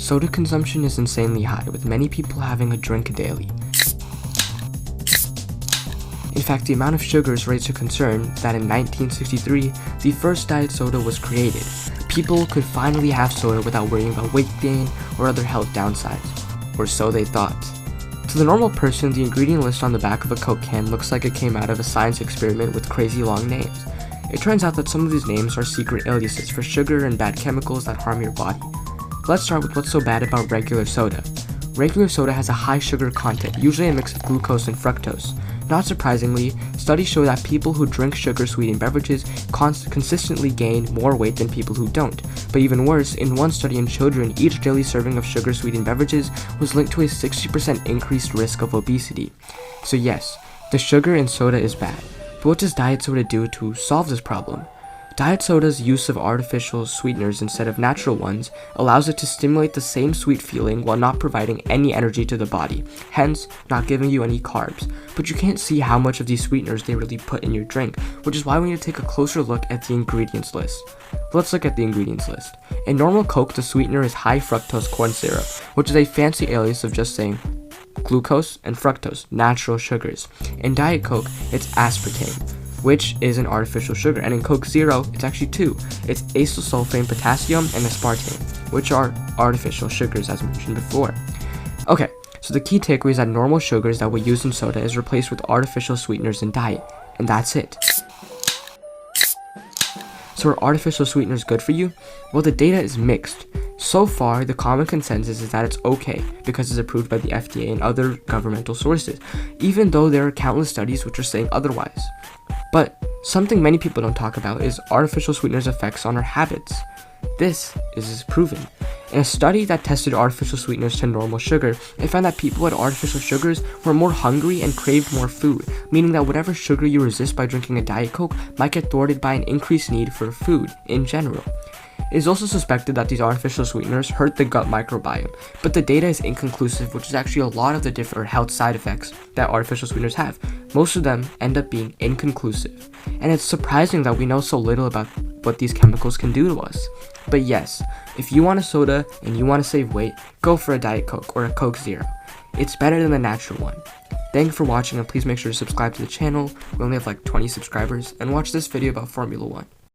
Soda consumption is insanely high, with many people having a drink daily. In fact, the amount of sugars raised a concern that in 1963, the first diet soda was created. People could finally have soda without worrying about weight gain or other health downsides, or so they thought. To the normal person, the ingredient list on the back of a Coke can looks like it came out of a science experiment with crazy long names. It turns out that some of these names are secret aliases for sugar and bad chemicals that harm your body. Let's start with what's so bad about regular soda. Regular soda has a high sugar content, usually a mix of glucose and fructose. Not surprisingly, studies show that people who drink sugar-sweetened beverages consistently gain more weight than people who don't. But even worse, in one study in children, each daily serving of sugar-sweetened beverages was linked to a 60% increased risk of obesity. So yes, the sugar in soda is bad. But what does diet soda do to solve this problem? Diet soda's use of artificial sweeteners instead of natural ones allows it to stimulate the same sweet feeling while not providing any energy to the body, hence not giving you any carbs. But you can't see how much of these sweeteners they really put in your drink, which is why we need to take a closer look at the ingredients list. Let's look at the ingredients list. In normal Coke, the sweetener is high fructose corn syrup, which is a fancy alias of just saying glucose and fructose, natural sugars. In Diet Coke, it's aspartame, which is an artificial sugar, and in Coke Zero, it's actually two. It's acyl sulfame potassium and aspartame, which are artificial sugars as mentioned before. Okay, so the key takeaway is that normal sugars that we use in soda is replaced with artificial sweeteners in diet, and that's it. So are artificial sweeteners good for you? Well, the data is mixed. So far, the common consensus is that it's okay because it's approved by the FDA and other governmental sources, even though there are countless studies which are saying otherwise. But something many people don't talk about is artificial sweeteners' effects on our habits. This is proven. In a study that tested artificial sweeteners to normal sugar, it found that people with artificial sugars were more hungry and craved more food, meaning that whatever sugar you resist by drinking a Diet Coke might get thwarted by an increased need for food in general. It is also suspected that these artificial sweeteners hurt the gut microbiome, but the data is inconclusive, which is actually a lot of the different health side effects that artificial sweeteners have. Most of them end up being inconclusive, and it's surprising that we know so little about what these chemicals can do to us. But yes, if you want a soda and you want to save weight, go for a Diet Coke or a Coke Zero. It's better than the natural one. Thank you for watching, and please make sure to subscribe to the channel. We only have like 20 subscribers, and watch this video about Formula 1.